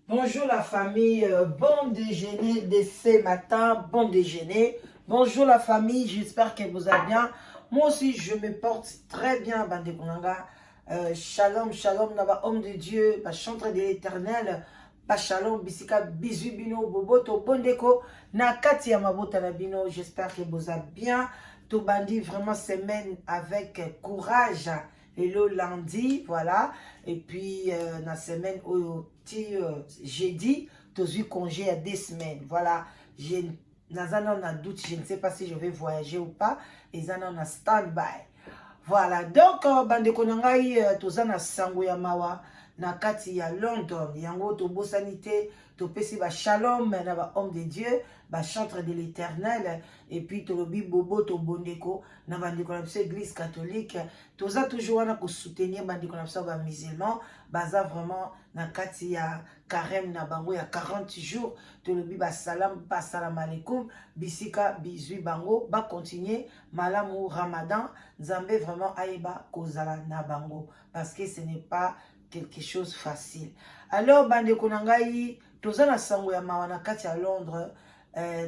Bonjour la famille, bon déjeuner de ce matin, bon déjeuner. Bonjour la famille, j'espère que vous allez bien. Moi aussi, je me porte très bien, Bande Konanga. Shalom, shalom, naba homme de Dieu, chantre de l'éternel. Shalom, bisika, bisu bino, boboto, bondeko, na kati ya mabota na bino. J'espère que vous allez bien. Tout bandi, vraiment semaine avec courage. Et le lundi, voilà. Et puis, la semaine où j'ai dit, tu as eu congé à 2 semaines. Voilà. J'ai un doute, je ne sais pas si je vais voyager ou pas. Et ça, on a stand-by. Voilà. Donc, bande konangai, tu as sango ya mawa. Na kati ya London, yango to bosanité, to pesi ba shalom, na ba homme de Dieu, ba chantre de l'éternel, et puis to lobi bobo to bondeko, na ba ndeko na biso église catholique, to za toujours wana ko soutenir ba ndeko na biso ba musulman, baza vraiment na kati ya carême na bango ya 40 jours, to lobi ba salam alaikum, bisika bizui bango, ba continuer malamu Ramadan, Nzambe vraiment aïba kozala na bango, parce que ce n'est pas quelque chose facile. Alors, bande konangai, tozana sango ya mawana kati ya Londres,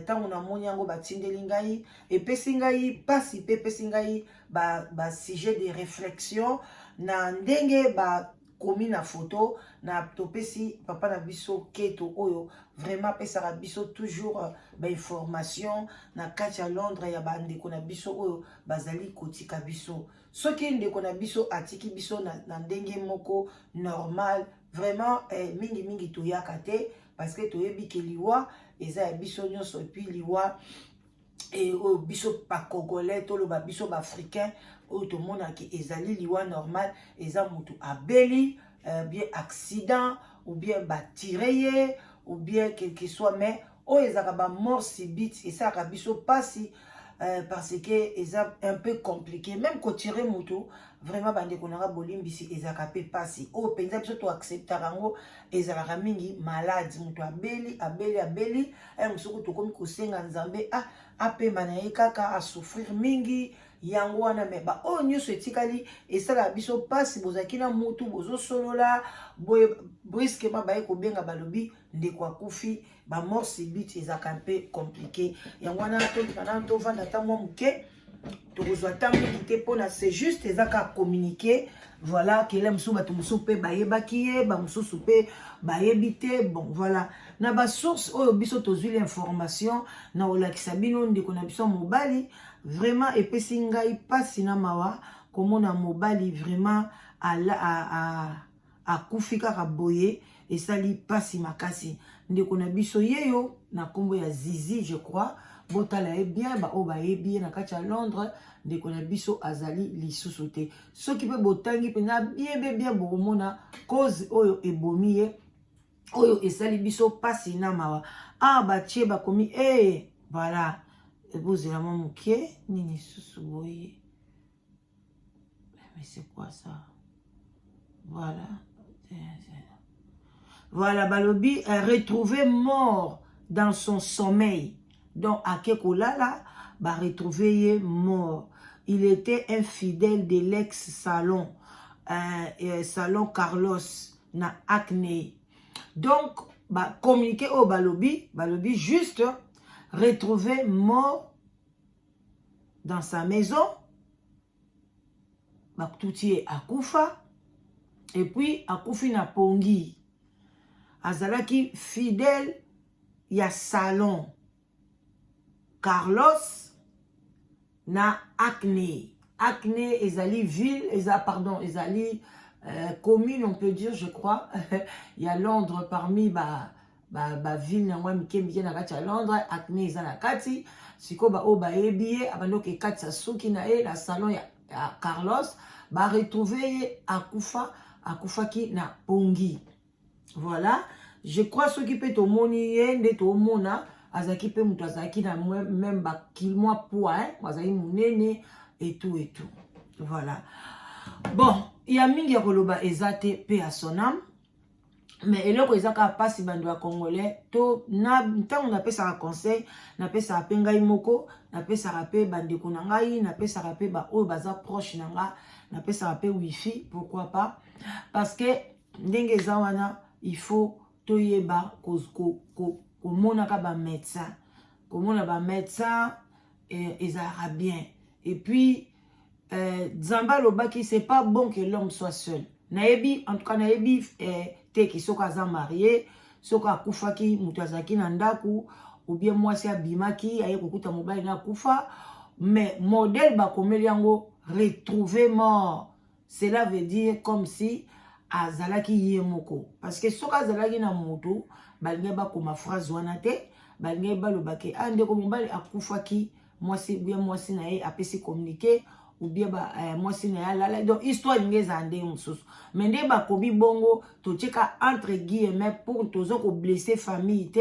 tango na moni yango batindeli ngai, epesi ngai pasi pe pesi ngai ba sujet de réflexion na ndenge ba komi na photo na topesi papa na biso keto oyo vraiment pesaka biso toujours ba information na kati ya Londres ya bandeko na biso oyo bazali kotika biso. Soki ndeko na biso atiki biso na ndenge moko normal, vraiment mingi toyaka te parce que toyebi ke liwa eza ya biso nyonso, et puis liwa et biso pa congolais to loba biso ba africain oyo tomona ki ezali liwa normal, eza mutu abeli bien accident ou bien batireye ou bien quelque soit, mais oyo ezaka ba mort subite et ça ka biso pasi. Parce que c'est un peu compliqué. Même quand tu es moto, vraiment, bande konanga bolimbisi ezaka pe pasi. Oh, penza biso to accepta rango ezalaka mingi malade, moto abeli, musoko to komi kosenga Nzambe ape manaye kaka a souffrir mingi yango wana me ba o nyuso etikali esala biso pasi bozaki na mutu bozo solola boye brusquement baye ko benga balobi ndeko akufi ba mort subite ezaka un peu compliqué yango wana to vanda tango muke to kozwa tango kite pona, c'est juste ezaka communiquer voilà que la musu bato musu pe bayebaki ye ba musu pe bayebite. Bon voilà na ba source oyo biso tozwi l'information na olakisa bino ndeko na biso mobali vraiment epesi ngai pasi na mawa komona mobali vraiment akufi kaka boye esali pasi makasi. Ndeko na biso yeyo na kombo ya Zizi je crois, botala e bien ba o ba yebi na kati ya Londres, ndeko na biso azali lisusu te. Soki pe botangi pe na bien bomona cause oyo ebomi ye oyo esali biso pasi na mawa batie bakomi voilà ebozela mwa mokie nini susu boye, mais c'est quoi ça? Voilà balobi retrouvé mort dans son sommeil. Donc akekolala ba retrouvé mort. Il était infidèle de l'ex-salon salon Carlos na Acne. Donc ba communiqué au balobi juste retrouvé mort dans sa maison. Ba toutie akufa. Et puis, akufi na pongi. Azalaki fidèle ya salon Carlos na Acne. Acne ezali ville, ezali commune, on peut dire, je crois. Il y a Londres parmi ba ville na mike na kati ya Londres. Acne eza na kati. Siko ba o ba ebie abando ke kati sa suki na la salon ya Carlos ba retrouver akufaki na pongi. Voilà, je crois ce qui peut te monier de to mona azaki pe mutu azaki na même ba kilmoa poids azaki munene et tout. Voilà. Bon, il y a mingi ya koloba ezate pe a son âme, mais eloko ezaka pasi bando ya congolais to na ntango na pesa conseil na pesa pe ngai moko na pesa pe bandeko na ngai na pesa pe ba oyo baza proche na nga na pesa pe wifi, pourquoi pas, parce que ndenge eza wana il faut toyeba komonaka ba médecin komona ba médecin ezalaka bien. Et puis Nzambe alobaki c'est pas bon que l'homme soit seul. Nayebi en tout cas nayebi te ki soka aza marié soka akufaki mutu azalaki na ndaku ou bien mwasi abimaki aye kokuta mobali na kufa, mais modèle bakomeli yango retrouver mort. Cela veut dire comme si azalaki yemoko, parce que soka azalaki na mutu balingi bakoma phrase wana te, balingi balobaki ndeko mobali akufaki mwasi bien mwasi na ye apesi communiquer ou bien mwasi na ya lala, donc histoire lingi zande mususu, mais nde bakobi bongo totika entre guillemets pour tozo ko blesser famille te,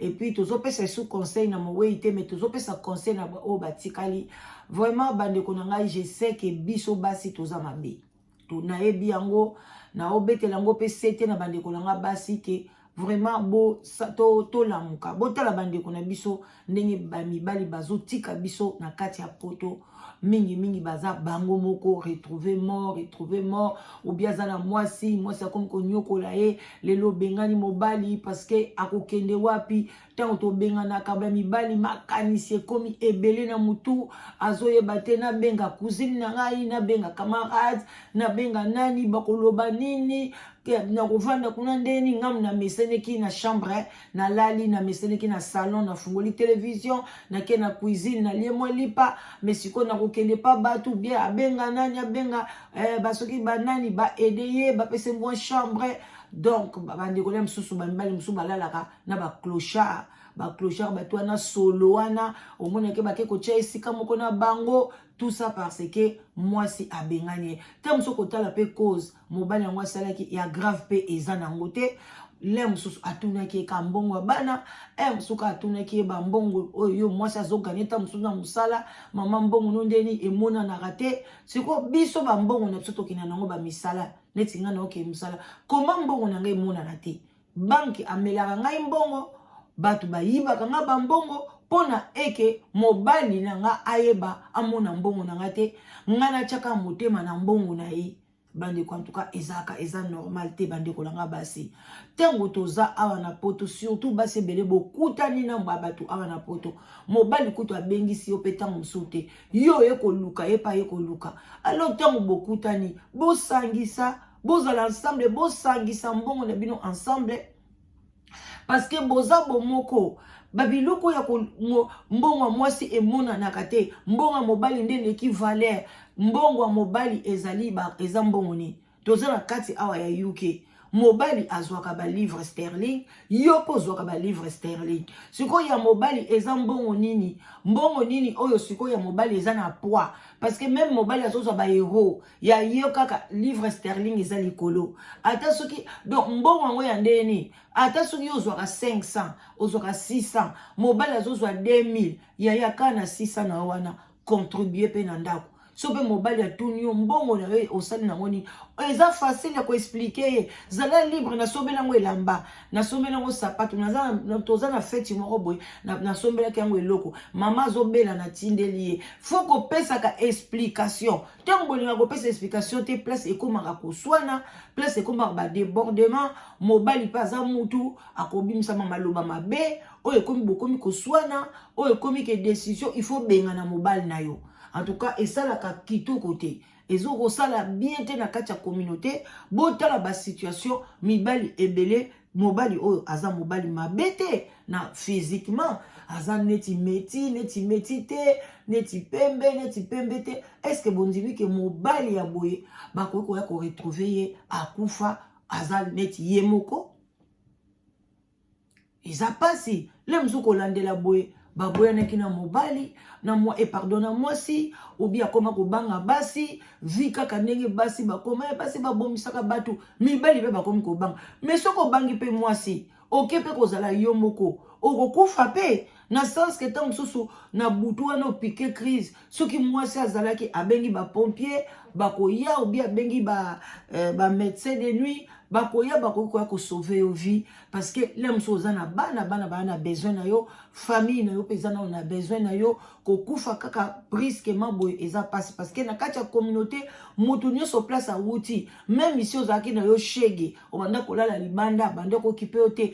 et puis tozo pesa sous conseil na mowei te, mais tozo pesa conseil na o batikali. Vraiment bandeko na ngai, je sais que biso basi toza mabe to na yebi yango na obetela yango pe sete na bandeko na nga basi ke vraiment bo to lamuka botala bandeko na biso ndenge bamibali bazotika biso na kati ya poto mingi baza bango moko retrouver mort ou bien zana mwasi akomi konyokola ye lelo bengani mobali parce que akokende wapi tant to bengana kabla mibali makanisi ekomi ebele na mutu azoyeba te na benga cousine na ngai na benga camarade na benga nani bakoloba nini na kovanda kuna ndeni ngam na meseneki na chambre na lali na meseneki na salon na fungoli télévision na ke na cuisine na liemwa lipa mais siko na kokende pa batu bien abenga nani abenga basoki banani ba aider ba pese moi chambre. Donc bandeko na msusu bambali msusu balalaka na ba clochard bato wana solo wana omona ke bake kotia esika moko na bango, tout ça parce que mwasi abengani te mso kotala pe cause mobali yango asalaki ya grave pe eza nango te. Le msusu atunaki ka mbongo bana msuka atunaki ba mbongo oyo mwasi azoganye ta msusu na musala mama mbongo nondeni emona na rate siko biso ba mbongo na biso tokina nango ba misala neti nga na oke musala koma mbongo na ngai mona na te banki amelaka ngai mbongo batu bayibaka nga ba mbongo pona eke mobali na nga ayeba amona mbongo na nga te nga na chaka motema na mbongo na ye. Bandeko en tout cas eza normal te bandeko langa basi tango toza awa na poto, surtout basi bele bokutani na mbabatu awa na poto mobali kutu abengisi yo pe tango msute yo ekoluka epa ekoluka, alors tango bokutani bosangisa bozala ensemble bosangisa mbongo na bino ensemble parce que boza bomoko babiloko ya mbongo mwasi emona na kate mbongo mobali ndene ki valeur mbongo mobali ezali eza mbongo ni toza na kati awa ya UK mobali azwaka ba livre sterling yo pozwaka ba livre sterling siko ya mobali eza mbongo nini oyo siko ya mobali eza na poids parce que même mobali azozwa ba euro ya yo kaka livre sterling eza likolo ata soki donc mbongo ngo ya ndeni ata soki ozwaka 500 ozwaka 600 mobali azozwa 2000 ya kana 600 na wana contribuer pe na ndako sobe mobali atuni mbongo na we osali na ngoni eza facile ya ko expliquer zala libre na sobe nango elamba na sobe nango sapato na toza na feti moko boy na sobe la kango eloko mama zobela na tindeli faut ko pesa ka explication tango linga ko pesa explication te place ekomaka ko swana place ekomaka ba débordement mobali pa za mutu akobimisa maloba mabe oyo ekomi bokomi ko swana oyo ekomi ke décision il faut benga na mobali na yo. En tout cas, et ça la kito côté. Et ont ça la bien te na katia communauté. Botala ba situation mibali ebele mobali o aza mobali mabete na physiquement aza neti meti te neti pembe te. Est-ce que bon dit que mobali ya boye ba ko ya ko retrouver akufa aza neti yemoko? Eza pasi le mzuko landela boye baboya nekina mobali na moi et pardonne moi si ou bien koma ko banga basi vika kanenge basi bakoma basi babomisaka batu mibali pe bakomi ko banga mais soko bangi pe moi si OK pe ko zala yo moko okokufa pe na sens que tant soso na butu wana piquer crise soki moi si azalaki abengi ba pompier bakoya ou bien bengi ba médecin de nuit bakoya bakoya ko sauver yo vie parce que les msoza na bana besoin na yo famille na yo pezana on a besoin na yo ko kufa kaka brusquement boy eza passe parce que na kati ya communauté mutu nyoso place a wuti même ici ozaki na yo shege obanda kolala libanda banda ko kipe ote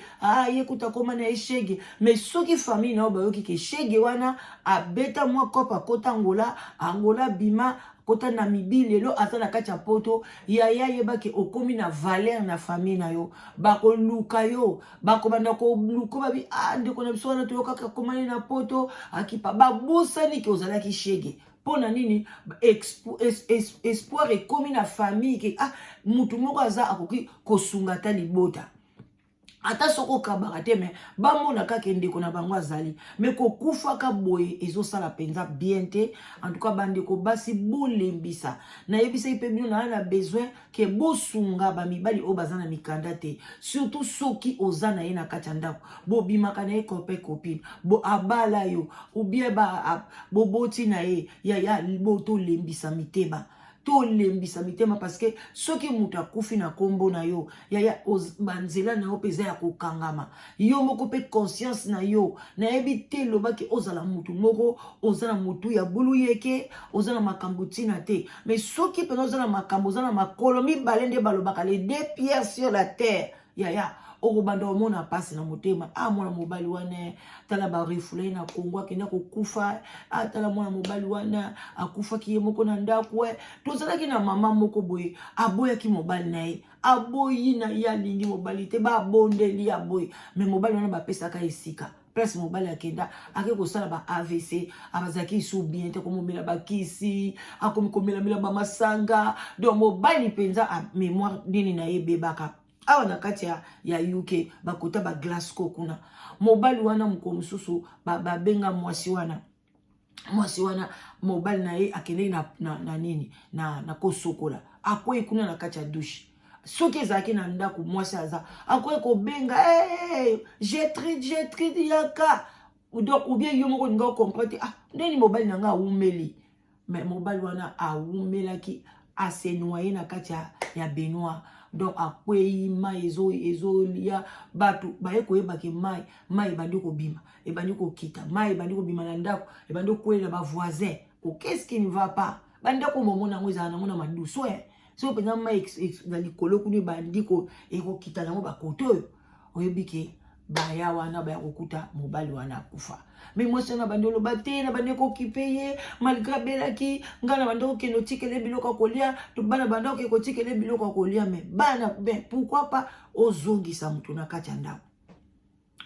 ye kuta koma na shege mais soki famille na yo ba yo ki shege wana abeta mwa kopa kota Angola bima kota na mibi lelo atana kati ya poto yaya yebake okomi na valeur na famille na yo bako luka yo bako banda ko luko babi ndeko na biso wana to kaka komani na poto akipa babusani ki ozala ki shege pona nini espoir ekomi na famille ki mutu moko aza akoki kosunga ta libota ata soko kabaka te me bamona kaka ndeko na bango azali me ko kufa ka boye ezosala penza bien te en tout cas bandeko basi bolembisa na yebisa ipe bino na besoin ke bosunga ba mibali o bazana mikanda te surtout soki ozana ye na kati ndako bo bimaka na ye copine bo abala yo ou bien bo boti na ye ya bo to lembisa miteba to lembisa mitema parce que soki mutu akufi na kombo na yo ya banzela na yo peza ya kokangama yo moko pe conscience na yo na yebi te lobaki ozala mutu moko ozala mutu ya bulu yeke ozala makambo tina te mais soki pe ozala makambo ozala makolo mibale nde balobaka les deux pierres sur la terre ya okobanda omona pasi na motema mwana mobali wana tala ba refule na Kongo kenda kokufa tala mwana mobali wana akufa ki moko na ndako tozalaki na mama moko boye aboya ki mobali na ye aboyi na ya lingi mobali te ba bondeli aboyi mais mobali wana ba pesa ka esika place mobali akenda ake kosala ba AVC abazaki sou bien te komomela bakisi akomikomela ba masanga donc mobali penza mémoire dini na ye bebaka awa na kati ya UK bakota ba Glasgow kuna mobali wana mkomususu benga mwasi wana mobali na ye akende na nini na kosokola akoyi kuna na kati ya douche soki ezalaki na ndako mwasi aza akoyi kobenga j'ai traité yaka donc ou bien yo moko ninga comprendre ndeni mobali nanga awumeli mais mobali wana awumelaki ase noyé na kati ya Benoît donc akwei mai ezolia batu baye koyebake mai bandi kobima ebandi kokita mai bandi kobima na ndako ebandi koyela ba voisin qu'est-ce qui ne va pas bandi ko momona ngo ezana mona maduso so penza mai na likolo kuni bandi ko ekokita nango bakoto oyebike baya wana baya kokuta mobali wana akufa mais moi ça na bandolo baté na bande ko kipeye malgré belaki ngana bando ke no tikele biloko kolia to bana bando ke ko tikele biloko kolia mais bana ben pourquoi pas ozongisa mutu na kati ndako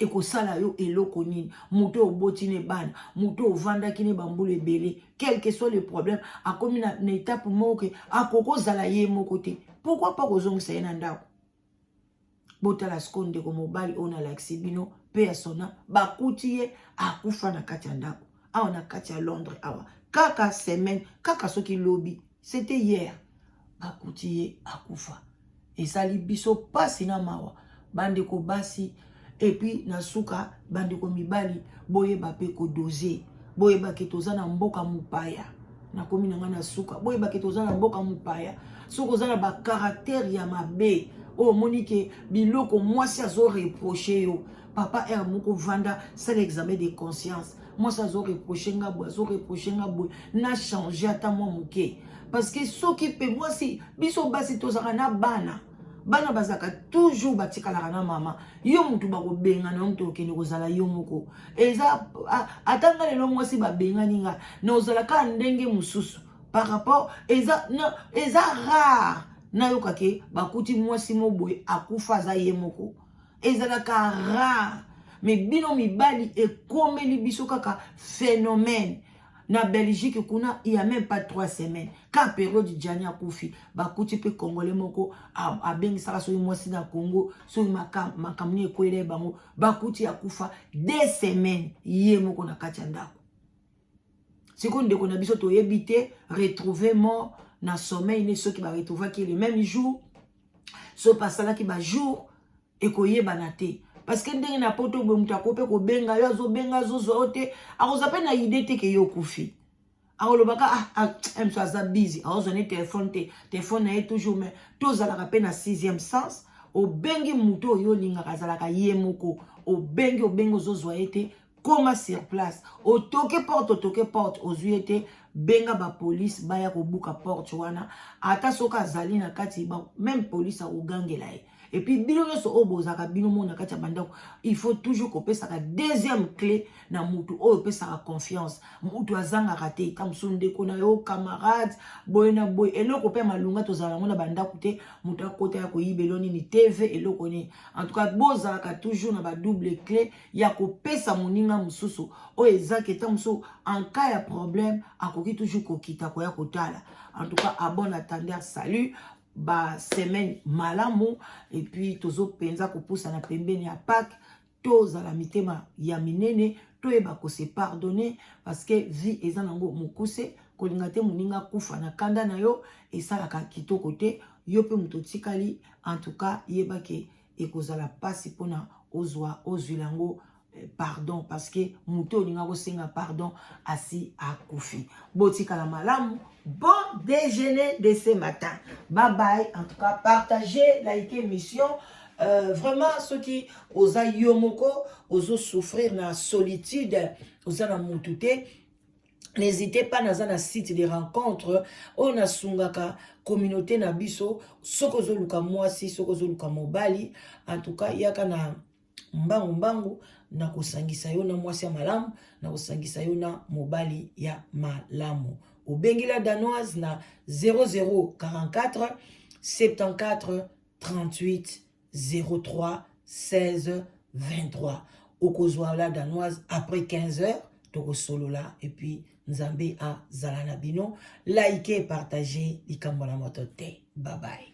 eko sala yo eloko nini mutu obotine bana mutu ovanda kine bambulu ebele quel que soit le problème akomi na étape moko akoko zala ye moko te pourquoi pas kozongisa ye na ndako botala skonde ko mobali ona laksibino persona bakuti ye akufa na kati ya ndako awa na kati ya Londres awa kaka semaine kaka soki lobi c'était hier bakuti ye akufa esali biso pasi na mawa bande ko basi et puis na suka bande ko mibali boye bape ko doser boye baketoza na mboka mupaya na komi na ngana suka boye baketoza na mboka mupaya soko zana ba caractère ya mabe monique biloko mwasi azo reprocher yo papa moko vanda c'est l'examen de conscience moi ça azo reprocher nga boy na changer ata moi moke parce que soki pe mwasi biso basi tozaka na bana bazaka toujours batikala na mama yo mutu bakobenga na mutu okende kozala yo moko eza atanga lelo mwasi babengani nga na ozala ka ndenge mususu par rapport eza rare na yo kake bakuti mwasi moboye akufa za ye moko ezalaka rare mais bino mibali ekomeli biso kaka phénomène na Belgique kuna il y a même pas 3 semaines ka période Diani akufi bakuti pe congolais moko abengisaka so mwasi na Congo so makamni ekwele bango bakuti akufa 2 semaines ye moko na kati ya ndako sekonde ko na biso to yebite retrouver mort na sommeil ne ceux qui va retrouver qui le même jour ce passage qui va jour et koyeba na te parce que ndenge na poto bo mutakope ko benga yo zo benga zo zote akozape na idée te ke yo kufi akolobaka mso aza busy azone téléphone na ye toujours mais tozala ka pe na 6e sens obengi muto oyo lingaka zalaka yemoko obengi ozozwa ete koma sur place otoke porte ozwi ete benga ba police baya kobuka porte wana ata soka azali na kati ba même police akogangela ye. Et puis, bino nyonso obozaka bino mona kati ya bandako, il faut toujours kopesa ka deuxième clé na mutu o pesa ka confiance. Mutu azanga raté kamso ndeko na yo camarade boy na boy eloko pe malunga tozala ngona bandako te mutu akota ya koyibeloni ni TV eloko ni. En tout cas, bozaka toujours na ba double clé ya kopesa moninga mususu o ezaki tamso en cas ya problème akoki toujours kokita koya kotala. En tout cas, à bon attendeur, salut. Ba semaine malamu et puis tozo penza ko poussa na pembeni ya Pâques toza la mitema ya minene toyeba ko se pardonner parce que vie eza nango mukuse kolinga te muninga kufa na kanda na yo esalaka kitoko te yo pe muto tikali. En tout cas yeba ke ekozala pasi pona ozwilango pardon parce que muto olinga ko senga pardon asi akufi. Botika la malamu. Bon déjeuner de ce matin. Bye bye. En tout cas, partagez, likez l'émission. Vraiment, ceux qui osent yomoko, osent souffrir dans la solitude, osent dans moutouté, n'hésitez pas dans un site de rencontres. On a sungaka communauté nabiso, sokozo luka mwasi, sokozo luka mobali. En tout cas, yaka na mbangu na kusangisa yo na mwasi ya malamu, na kusangisa yo na mobali ya malamu. Au Benguila Danoise na 0044 74 38 03 16 23. Au Kozouala Danoise après 15h, Toko Solola et puis Nzambe à Zalana Bino. Likez, partagez, Likambona Motote. Bye bye.